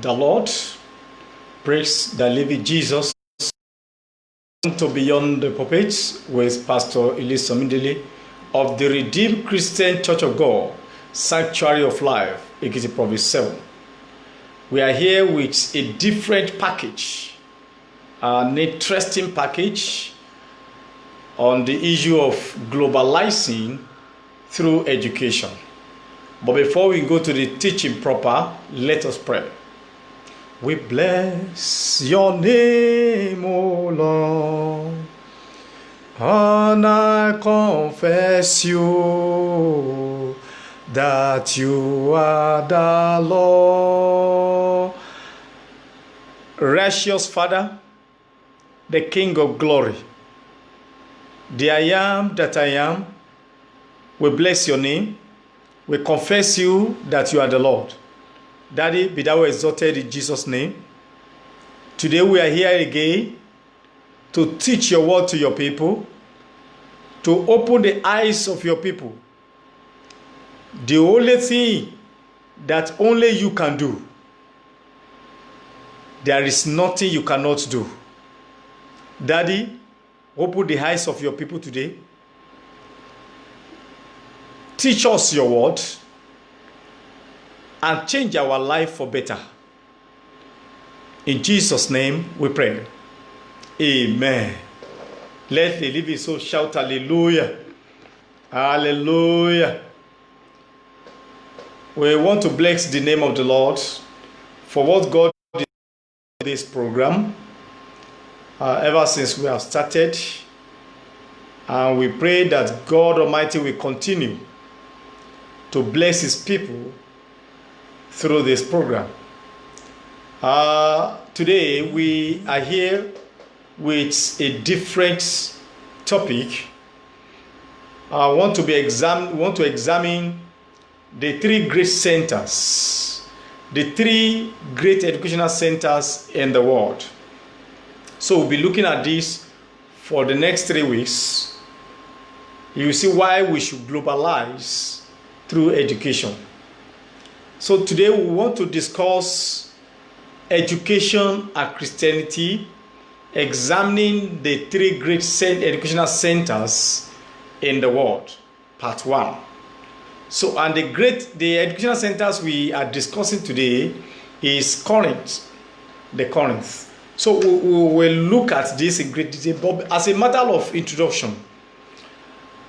the Lord. Praise the living Jesus. To Beyond the Pulpit with Pastor Elisa Mindeli of the Redeemed Christian Church of God, Sanctuary of Life, Ekiti Province 7. We are here with a different package, an interesting package on the issue of globalizing through education. But before we go to the teaching proper, let us pray. We bless your name, O Lord, and I confess you that you are the Lord. Righteous Father, the King of glory, the I am that I am, we bless your name. We confess you that you are the Lord. Daddy, be thou exalted in Jesus' name. Today we are here again to teach your word to your people, to open the eyes of your people. The only thing that only you can do. There is nothing you cannot do. Daddy, open the eyes of your people today. Teach us your word and change our life for better. In Jesus' name we pray. Amen. Let the living soul shout hallelujah. Hallelujah. We want to bless the name of the Lord for what God did in this program ever since we have started. And we pray that God Almighty will continue to bless his people through this program. Today we are here with a different topic. I want to examine the three great centers, the three great educational centers in the world. So we'll be looking at this for the next 3 weeks. You see why we should globalize through education. So today we want to discuss education and Christianity, examining the three great educational centers in the world, part 1. So, and the educational centers we are discussing today is Corinth. So we will look at this in great detail, but as a matter of introduction,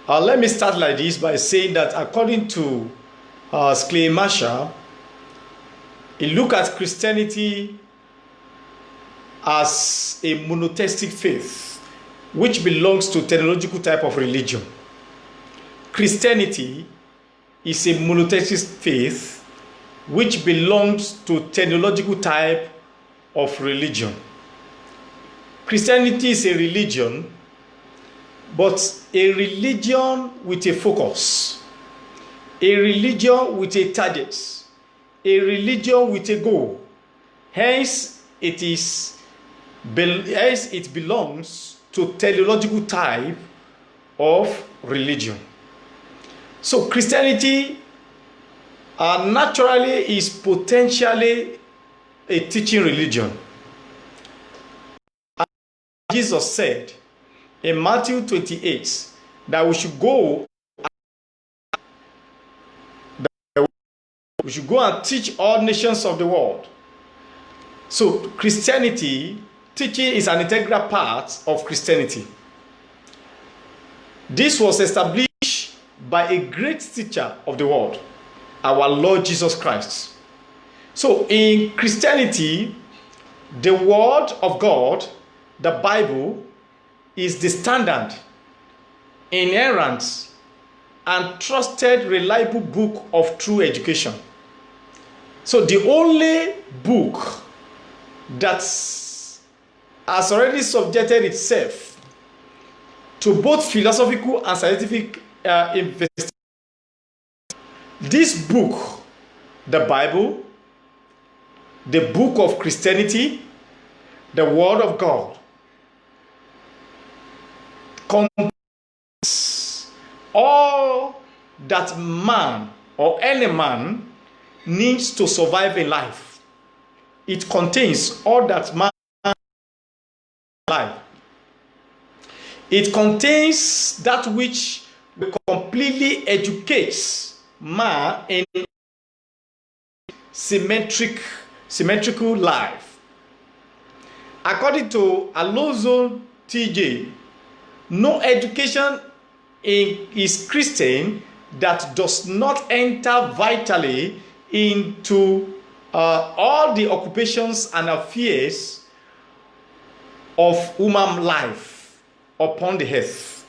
let me start like this by saying that according to Clay Marshall, he looked at Christianity as a monotheistic faith, which belongs to theological type of religion. Christianity is a monotheistic faith, which belongs to theological type of religion. Christianity is a religion, but a religion with a focus, a religion with a target, a religion with a goal. Hence, it belongs to theological type of religion. So Christianity naturally is potentially a teaching religion. As Jesus said in Matthew 28 that we should go and teach all nations of the world. So Christianity, teaching is an integral part of Christianity. This was established by a great teacher of the world, our Lord Jesus Christ. So in Christianity, the word of God, the Bible, is the standard, inerrant, and trusted, reliable book of true education. So the only book that has already subjected itself to both philosophical and scientific investigation. This book, the Bible, the book of Christianity, the Word of God, contains all that man or any man needs to survive in life. it contains all that man life. It contains that which completely educates man in symmetrical life. According to Alonzo TJ, no education is Christian that does not enter vitally into all the occupations and affairs of human life upon the earth.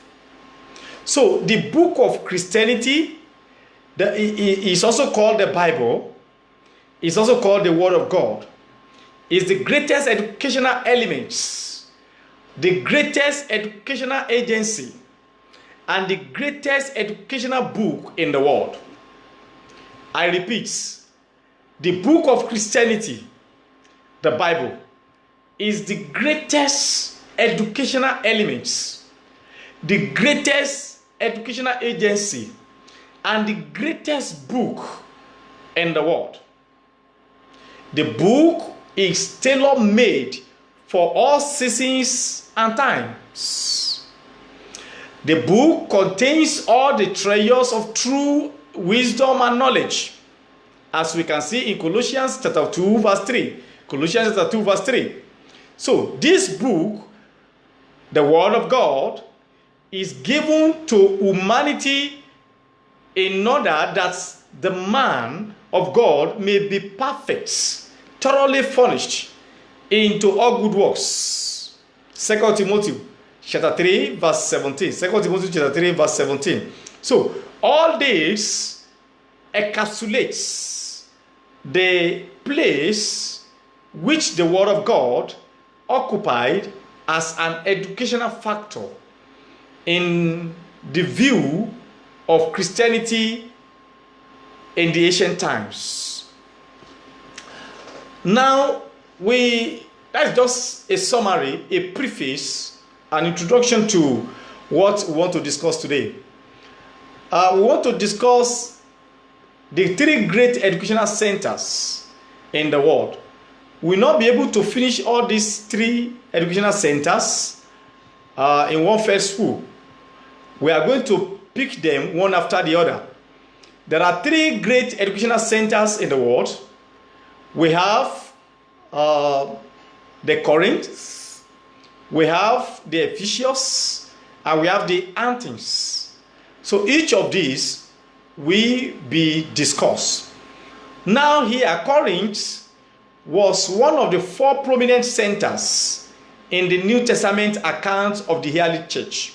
So the book of Christianity is also called the Bible, is also called the Word of God, is the greatest educational elements, the greatest educational agency, and the greatest educational book in the world. I repeat, the book of Christianity, the Bible, is the greatest educational elements, the greatest educational agency, and the greatest book in the world. The book is tailor-made for all seasons and times. The book contains all the treasures of true wisdom and knowledge, as we can see in Colossians chapter 2 verse 3. Colossians chapter 2 verse 3. So this book, the Word of God, is given to humanity in order that the man of God may be perfect, thoroughly furnished into all good works. 2 Timothy chapter 3 verse 17. 2 Timothy chapter 3 verse 17. So all this encapsulates the place which the Word of God occupied as an educational factor in the view of Christianity in the ancient times. Now, that's just a summary, a preface, an introduction to what we want to discuss today. We want to discuss the three great educational centers in the world. We will not be able to finish all these three educational centers in one fell swoop. We are going to pick them one after the other. There are three great educational centers in the world. We have the Corinth, we have the Ephesus, and we have the Athens. So each of these will be discussed. Now here, Corinth was one of the four prominent centers in the New Testament account of the early church.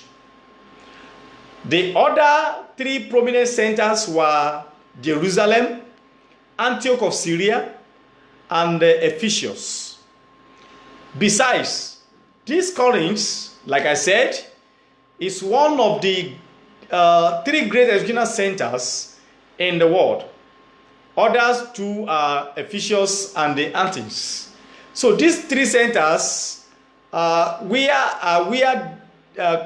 The other three prominent centers were Jerusalem, Antioch of Syria, and Ephesus. Besides, this Corinth, like I said, is one of the three great educational centers in the world. Others two are Ephesus and the Athens. So these three centers where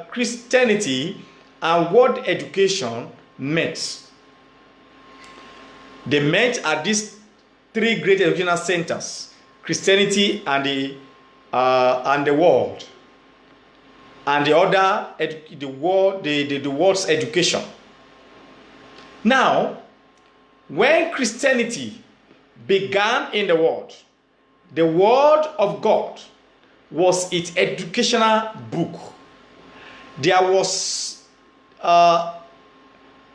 Christianity and world education met. They met at these three great educational centers: Christianity and the world, and the other the world's education. Now, when Christianity began in the Word of God was its educational book. There was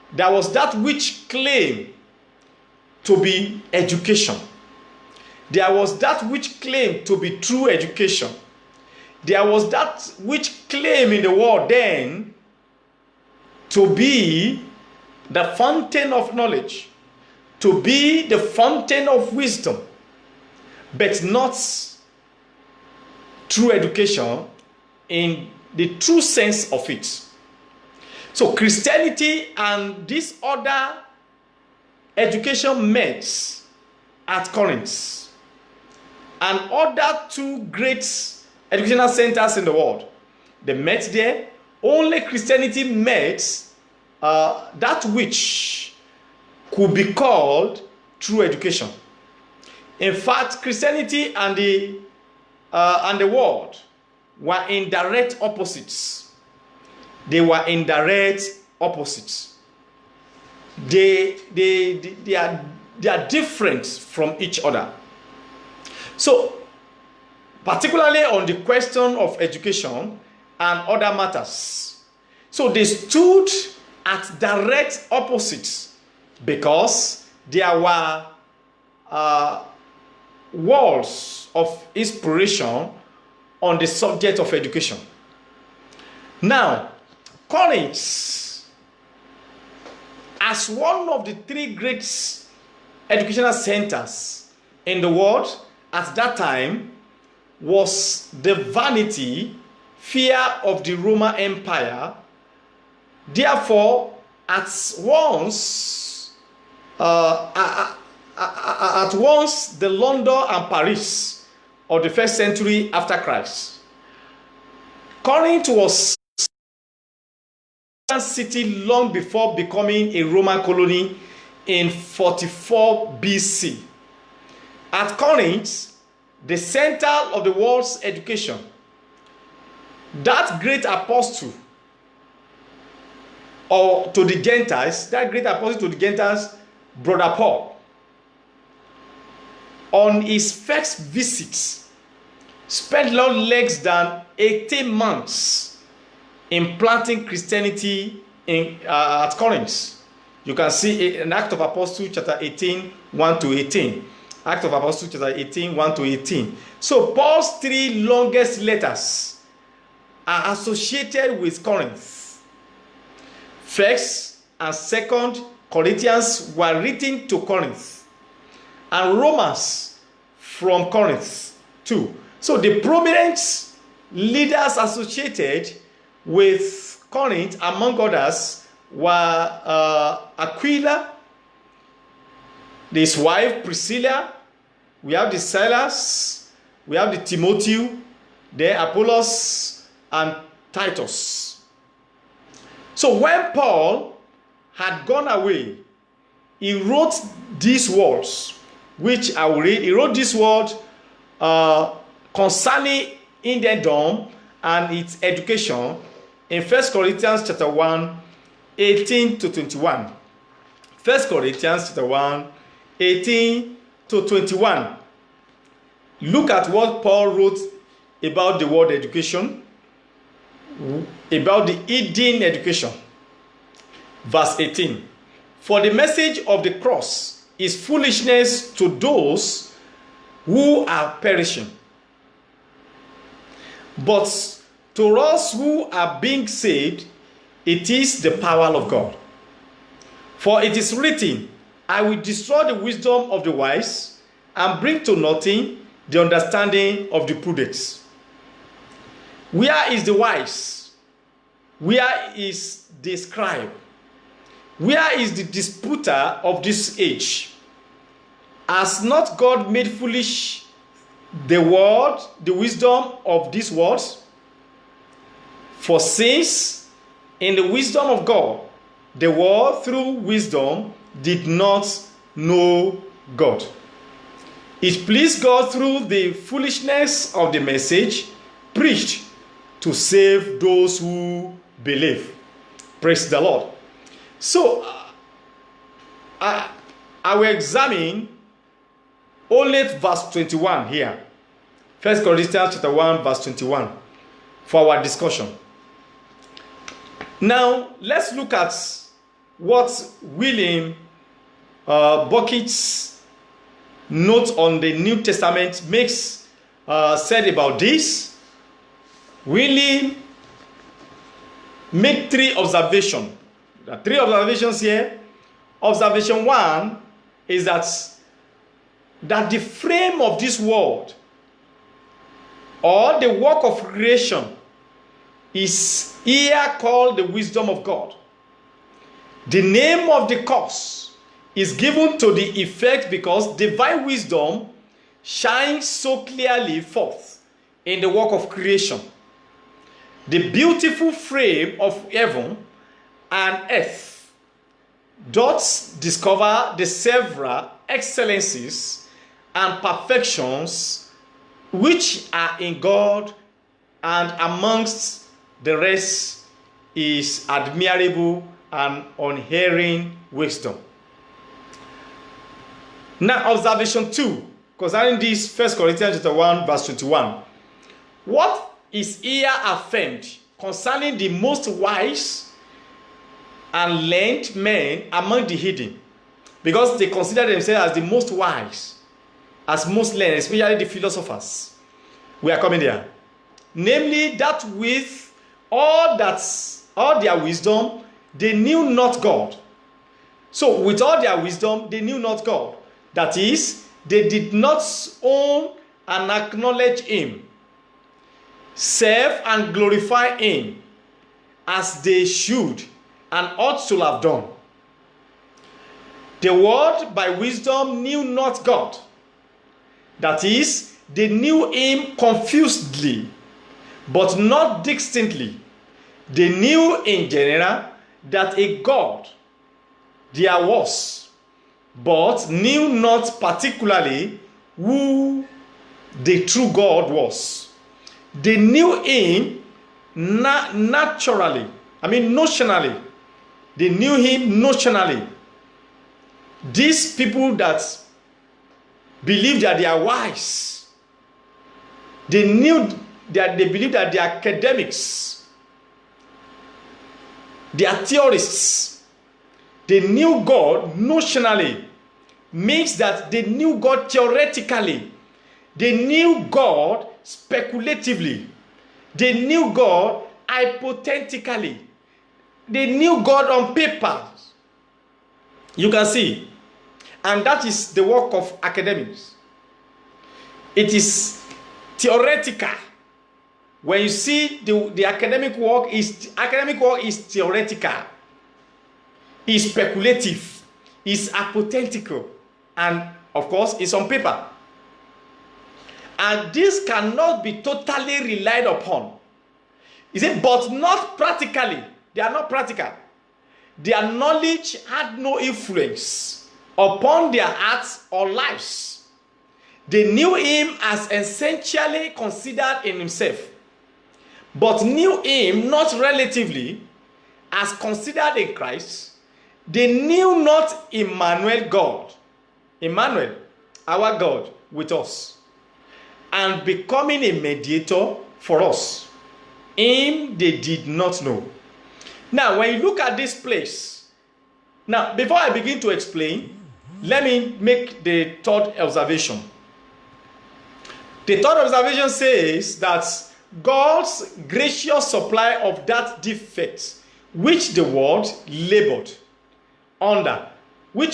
that which claimed to be education. There was that which claimed to be true education. There was that which claimed in the world then to be the fountain of knowledge, to be the fountain of wisdom, but not true education in the true sense of it. So Christianity and this other education met at Corinth, and other two great educational centers in the world. They met there. Only Christianity met that which could be called true education. In fact, Christianity and the world were in direct opposites. They were in direct opposites. They are different from each other. So, particularly on the question of education and other matters. So they stood at direct opposites because there were walls of inspiration on the subject of education. Now, Corinth, as one of the three great educational centers in the world at that time, was the vanity, fear of the Roman Empire. Therefore, at once the London and Paris of the first century after Christ. Corinth was a city long before becoming a Roman colony in 44 BC. At Corinth, the center of the world's education, that great apostle to the Gentiles, Brother Paul, on his first visit, spent no less than 18 months in planting Christianity at Corinth. You can see in Act of Apostles chapter 18, 1 to 18. Act of Apostles chapter 18, 1 to 18. So Paul's three longest letters are associated with Corinth. First and Second Corinthians were written to Corinth, and Romans from Corinth too. So the prominent leaders associated with Corinth, among others, were Aquila, his wife Priscilla, we have the Silas, we have the Timothy, the Apollos, and Titus. So when Paul had gone away, he wrote these words, which I will read. He wrote this word concerning Indiandom and its education in 1 Corinthians chapter 1, 18 to 21. 1 Corinthians chapter 1, 18 to 21. Look at what Paul wrote about the word education, about the hidden education. Verse 18. For the message of the cross is foolishness to those who are perishing, but to us who are being saved, it is the power of God. For it is written, I will destroy the wisdom of the wise and bring to nothing the understanding of the prudent. Where is the wise? Where is the scribe? Where is the disputer of this age? Has not God made foolish the word, the wisdom of this world? For since in the wisdom of God, the world through wisdom did not know God, it pleased God through the foolishness of the message preached to save those who believe. Praise the Lord. So, I will examine only verse 21 here. 1 Corinthians chapter 1, verse 21 for our discussion. Now, let's look at what William Bucket's note on the New Testament makes said about this. William made three observations. There are three observations here. Observation 1 is that the frame of this world or the work of creation is here called the wisdom of God. The name of the cause is given to the effect because divine wisdom shines so clearly forth in the work of creation. The beautiful frame of heaven and earth doth discover the several excellencies and perfections which are in God, and amongst the rest is admirable and unerring wisdom. Now, observation 2 concerning this 1 Corinthians chapter 1 verse 21. What is here affirmed concerning the most wise and learned men among the heathen? Because they consider themselves as the most wise, as most learned, especially the philosophers. We are coming there. Namely, that with all their wisdom, they knew not God. So, with all their wisdom, they knew not God. That is, they did not own and acknowledge Him, serve and glorify Him as they should and ought to have done. The world by wisdom knew not God. That is, they knew Him confusedly, but not distinctly. They knew in general that a God there was, but knew not particularly who the true God was. They knew Him notionally. They knew Him notionally. These people that believe that they are wise, they believe that they are academics, they are theorists. They knew God notionally, means that they knew God theoretically. They knew God speculatively. They knew God hypothetically. They knew God on paper. You can see. And that is the work of academics. It is theoretical. When you see the academic work is theoretical, is speculative, is hypothetical, and of course is on paper. And this cannot be totally relied upon. Is it? But not practically. They are not practical. Their knowledge had no influence upon their hearts or lives. They knew Him as essentially considered in Himself, but knew Him not relatively as considered in Christ. They knew not Emmanuel God, Emmanuel, our God with us, and becoming a mediator for us. Him they did not know. Now, when you look at this place, now before I begin to explain, let me make the third observation. The third observation says that God's gracious supply of that defect which the world labored under, when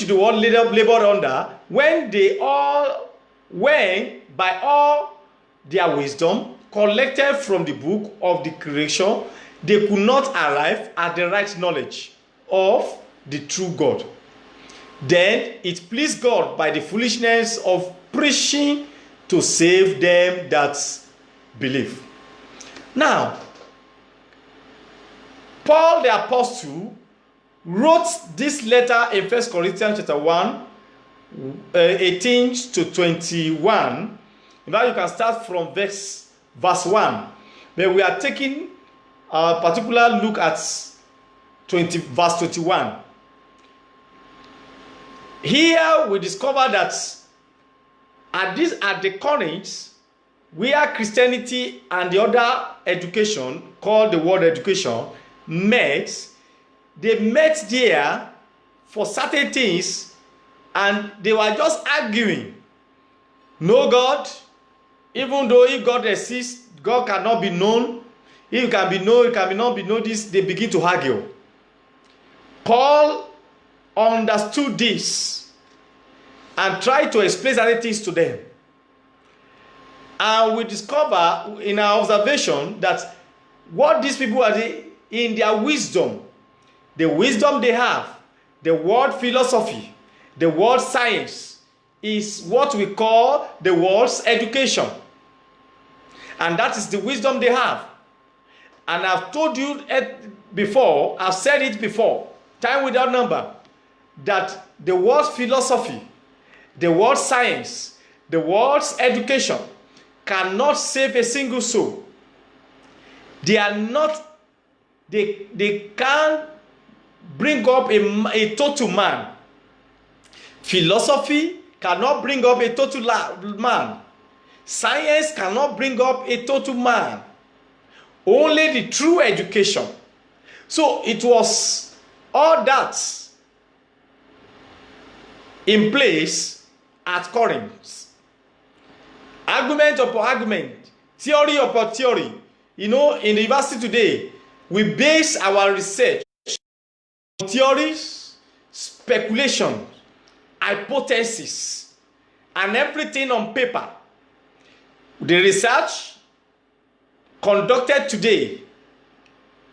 by all their wisdom collected from the book of the creation, they could not arrive at the right knowledge of the true God. Then it pleased God by the foolishness of preaching to save them that believe. Now, Paul the apostle wrote this letter in 1 Corinthians chapter 1, 18 to 21. Now you can start from verse 1. But we are taking a particular look at verse 21. Here we discover that at the Corinth, where Christianity and the other education, called the world education, met, they met there for certain things, and they were just arguing. No God, even though if God exists, God cannot be known. If it can be known, it cannot be known. This, they begin to argue. Paul understood this and tried to explain certain things to them. And we discover in our observation that what these people are in their wisdom, the wisdom they have, the world philosophy, the world science, is what we call the world's education. And that is the wisdom they have. And I've told you before, I've said it before, time without number, that the world's philosophy, the world science, The world's education cannot save a single soul. They can't bring up a total man. Philosophy cannot bring up a total man. Science cannot bring up a total man. Only the true education. So it was all that in place at Corinth. Argument upon argument, theory upon theory. You know, in the university today, we base our research on theories, speculation, hypothesis, and everything on paper. The research conducted today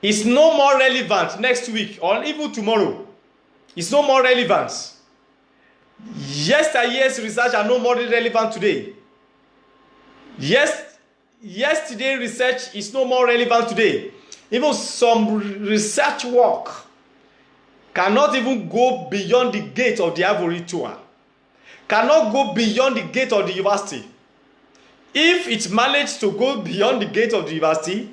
is no more relevant next week or even tomorrow. It's no more relevant. Yesterday's research are no more relevant today. Yesterday research is no more relevant today. Even some research work cannot even go beyond the gate of the ivory tower. Cannot go beyond the gate of the university. If it managed to go beyond the gate of the university,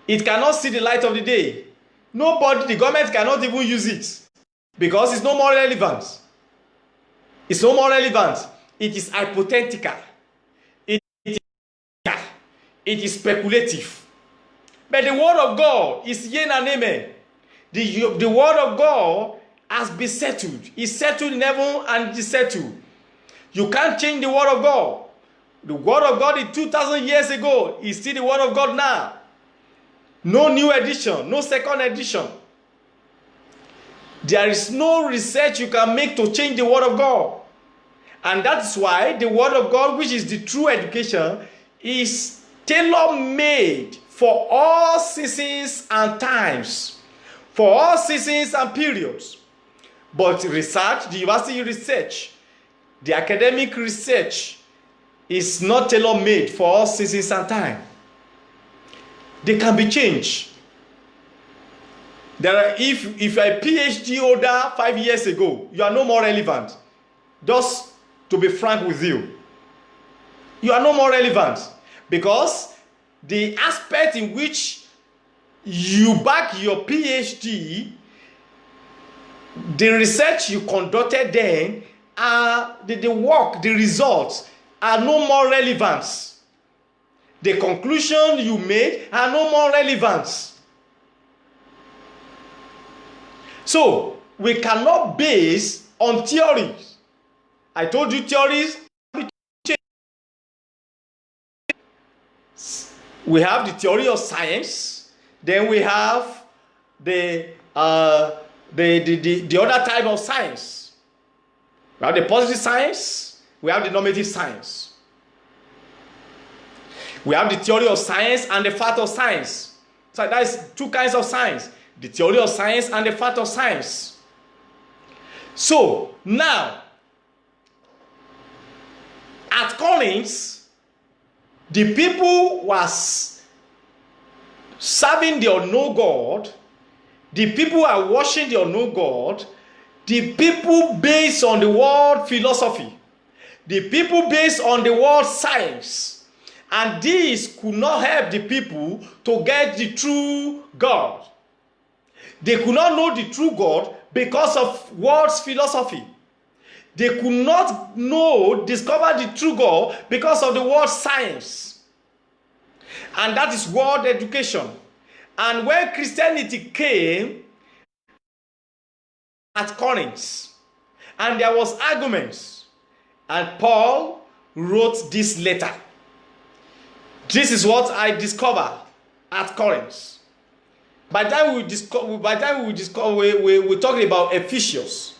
it cannot see the light of the day. Nobody, the government cannot even use it because it's no more relevant. It's no more relevant. It is hypothetical. It is speculative. But the word of God is yen and amen. The word of God has been settled. It's settled in heaven and it is settled. You can't change the word of God. The word of God in 2,000 years ago is still the word of God now. No new edition, no second edition. There is no research you can make to change the word of God. And that's why the word of God, which is the true education, is tailor-made for all seasons and times, for all seasons and periods. But research, the university research, the academic research is not tailor-made for all seasons and time. They can be changed. If you're a PhD holder 5 years ago, you are no more relevant. Just to be frank with you, you are no more relevant. Because the aspect in which you back your PhD, the research you conducted then, the work, the results are no more relevant. The conclusion you made are no more relevant. So, we cannot base on theories. I told you theories. We have the theory of science, then we have the other type of science. We have the positive science, we have the normative science. We have the theory of science and the fact of science. So that is two kinds of science. The theory of science and the fact of science. So now, at Corinth, the people was serving the unknown God. The people are worshiping the unknown God. The people based on the world philosophy. The people based on the world science. And this could not help the people to get the true God. They could not know the true God because of world's philosophy. They could not discover the true God because of the world science. And that is world education. And when Christianity came at Corinth, and there was arguments, and Paul wrote this letter. This is what I discovered at Corinth. By the time we're talking about Ephesus,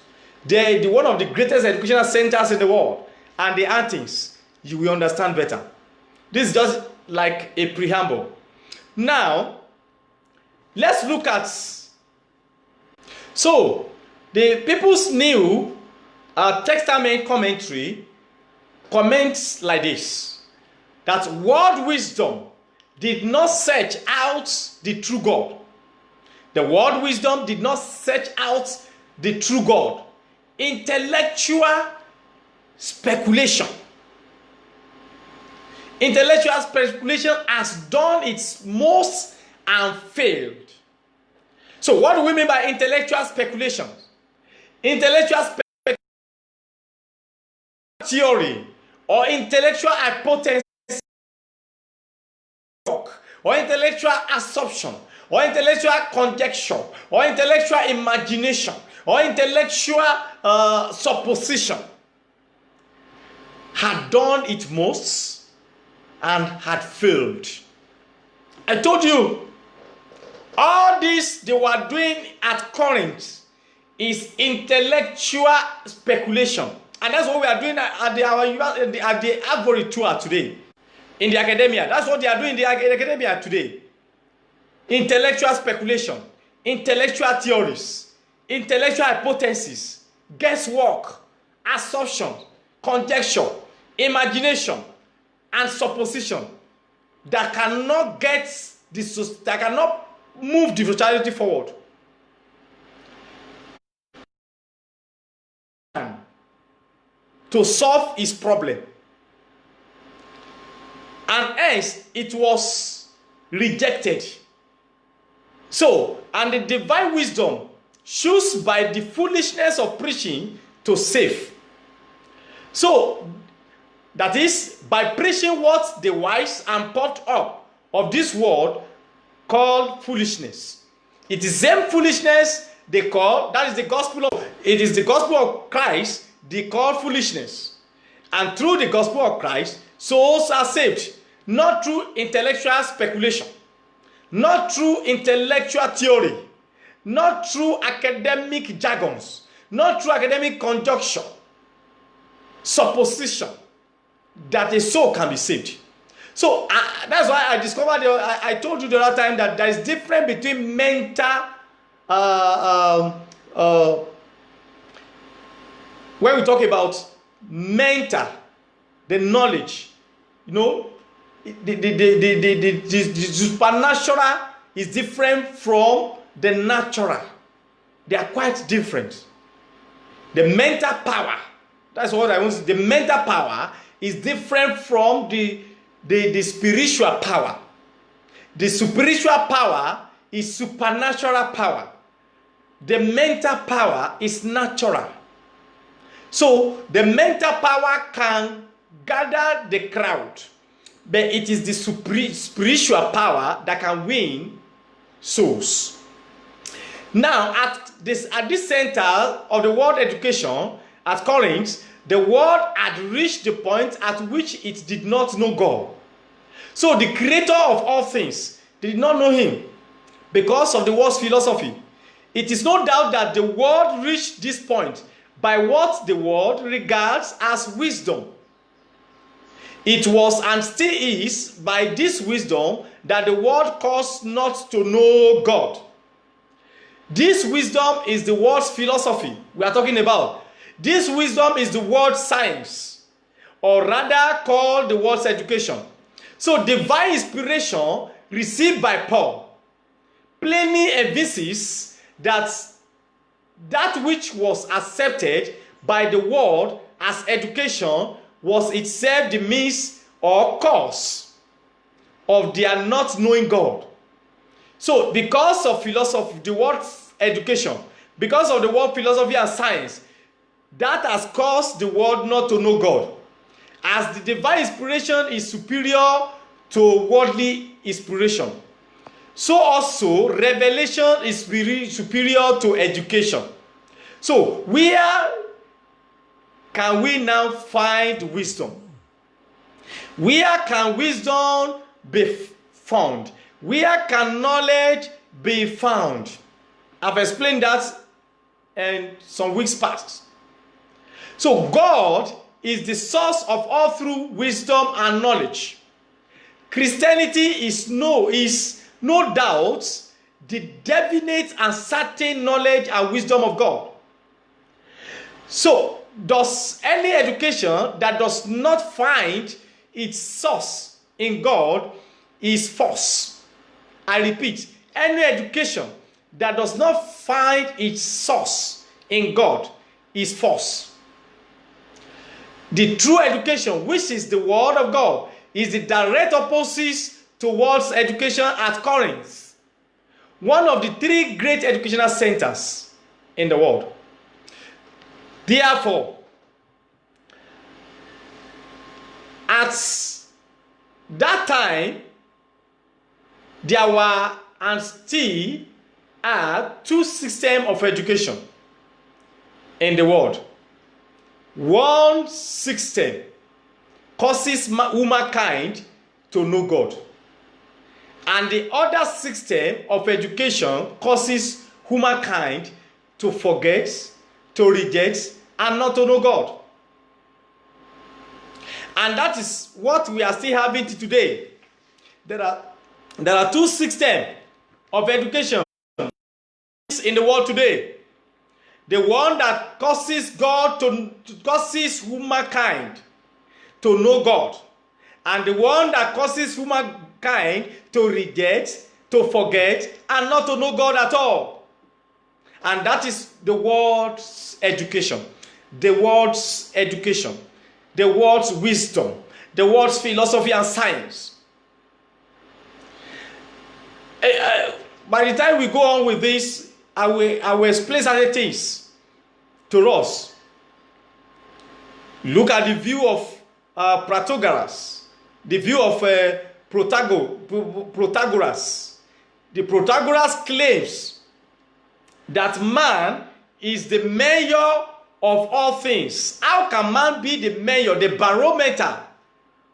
the one of the greatest educational centers in the world, and the Athens, you will understand better. This is just like a preamble. Now, let's look at. So, the People's New Testament commentary comments like this: that world wisdom did not search out the true God. The world wisdom did not search out the true God. Intellectual speculation Intellectual speculation has done its most and failed. So what do we mean by intellectual speculation? Intellectual theory or intellectual hypothesis or intellectual assumption or intellectual conjecture or intellectual imagination or intellectual supposition had done its most and had failed. I told you, all this they were doing at Corinth is intellectual speculation. And that's what we are doing at the Ivory Tour today. In the academia. That's what they are doing in the academia today. Intellectual speculation, intellectual theories, intellectual hypotheses, guesswork, assumption, conjecture, imagination, and supposition that cannot move the society forward. To solve his problem. And hence it was rejected. So, and the divine wisdom choose by the foolishness of preaching to save. So, that is, by preaching what the wise and puffed up of this world called foolishness. It is same foolishness they call, that is the gospel of, it is the gospel of Christ they call foolishness. And through the gospel of Christ, souls are saved. Not through intellectual speculation, not through intellectual theory, not through academic jargons, not through academic conjecture, supposition, that a soul can be saved. So that's why I discovered, I told you the other time that there is difference between mental, when we talk about mental, the knowledge, you know, the supernatural is different from the natural. They are quite different. The mental power, that's what I want to say. The mental power is different from the spiritual power. The spiritual power is supernatural power. The mental power is natural. So the mental power can gather the crowd, but it is the spiritual power that can win souls. Now, at this center of the world education at Corinth, the world had reached the point at which it did not know God. So the creator of all things did not know him because of the world's philosophy. It is no doubt that the world reached this point by what the world regards as wisdom. It was and still is by this wisdom that the world calls not to know God. This wisdom is the world's philosophy we are talking about. This wisdom is the world's science, or rather called the world's education. So divine inspiration received by Paul plainly evinces that which was accepted by the world as education was itself the means or cause of their not knowing God. So because of philosophy, the world's education, because of the world philosophy and science, that has caused the world not to know God. As the divine inspiration is superior to worldly inspiration, so also revelation is superior to education. So where can we now find wisdom? Where can wisdom be found? Where can knowledge be found? I've explained that in some weeks past. So God is the source of all true wisdom and knowledge. Christianity is no doubt the definite and certain knowledge and wisdom of God. So, does any education that does not find its source in God is false? I repeat, any education that does not find its source in God is false. The true education, which is the word of God, is the direct opposite towards education at Corinth, one of the 3 great educational centers in the world. Therefore, at that time, there were and still are 2 systems of education in the world. One system causes humankind to know God, and the other system of education causes humankind to forget, to reject, and not to know God. And that is what we are still having today. There are 2 systems of education in the world today. The one that causes humankind to know God, and the one that causes humankind to reject, to forget, and not to know God at all. And that is the world's education, the world's education, the world's wisdom, the world's philosophy and science. By the time we go on with this, I will explain certain things to us. Look at the view of Protagoras, the view of Protagoras. The Protagoras claims that man is the measure of all things. How can man be the measure, the barometer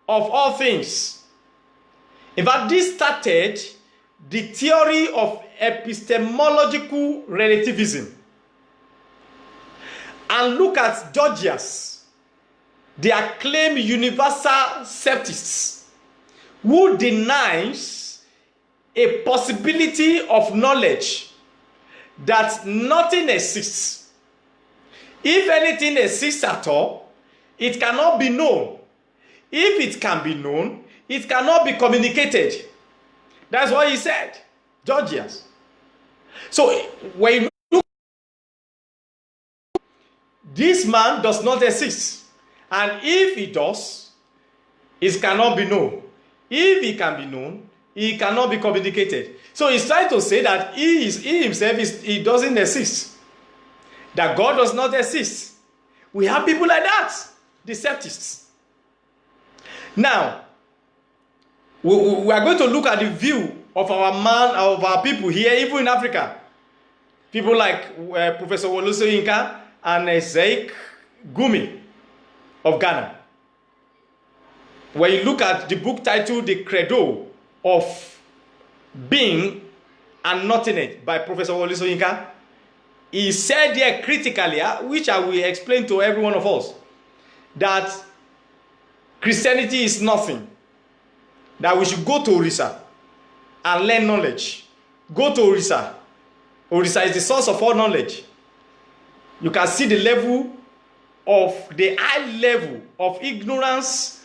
of all things? In fact, this started the theory of epistemological relativism. And look at Gorgias, the acclaimed universal sceptics, who denies a possibility of knowledge that nothing exists. If anything exists at all, it cannot be known. If it can be known, it cannot be communicated. That's what he said, Gorgias. So when you look, this man does not exist. And if he does, it cannot be known. If it can be known, it cannot be communicated. So he's trying to say that he himself he doesn't exist. That God does not exist. We have people like that, the sceptics. Now, we are going to look at the view of our people here, even in Africa. People like Professor Wole Soyinka and Sheikh Gumi of Ghana. When you look at the book titled The Credo of Being and Nothingness by Professor Wole Soyinka, he said there critically, which I will explain to every one of us, that Christianity is nothing. That we should go to Orisa and learn knowledge. Go to Orisa. Orisa is the source of all knowledge. You can see the level of the high level of ignorance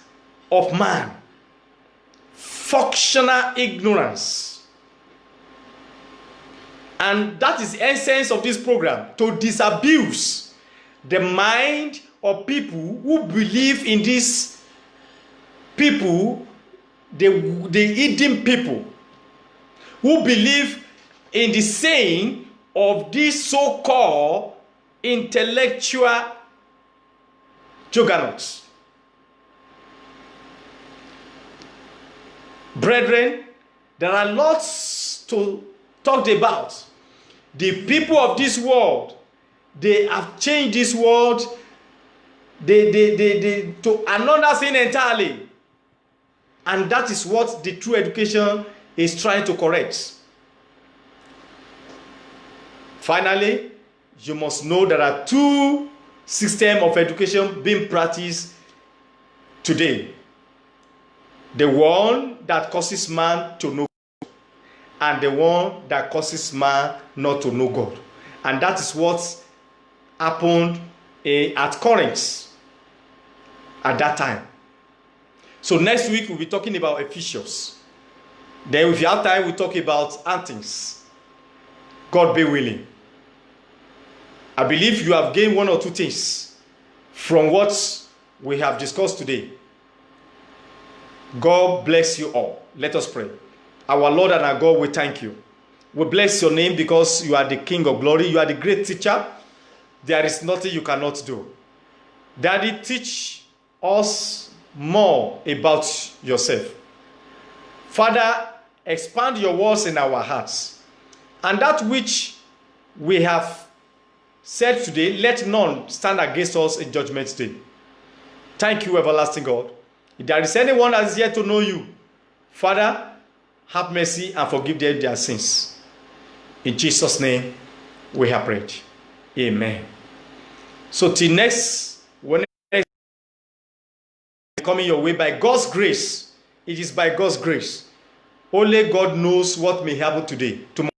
of man. Functional ignorance. And that is the essence of this program, to disabuse the mind of people who believe in these people, the hidden people, who believe in the saying of these so-called intellectual juggernauts. Brethren, there are lots to talk about. The people of this world, they have changed this world to another thing entirely. And that is what the true education is trying to correct. Finally, you must know there are 2 systems of education being practiced today. The one that causes man to know God, and the one that causes man not to know God. And that is what happened at Corinth at that time. So next week we'll be talking about Ephesians. Then if you have time, we'll talk about Athens. God be willing. I believe you have gained 1 or 2 things from what we have discussed today. God bless you all. Let us pray. Our Lord and our God, we thank you. We bless your name because you are the King of glory. You are the great teacher. There is nothing you cannot do. Daddy, teach us more about yourself. Father, expand your words in our hearts. And that which we have said today, let none stand against us in judgment day. Thank you, everlasting God. If there is anyone that is yet to know you, Father, have mercy and forgive them their sins. In Jesus' name, we have prayed. Amen. So till next, when coming your way by God's grace, it is by God's grace. Only God knows what may happen today. Tomorrow.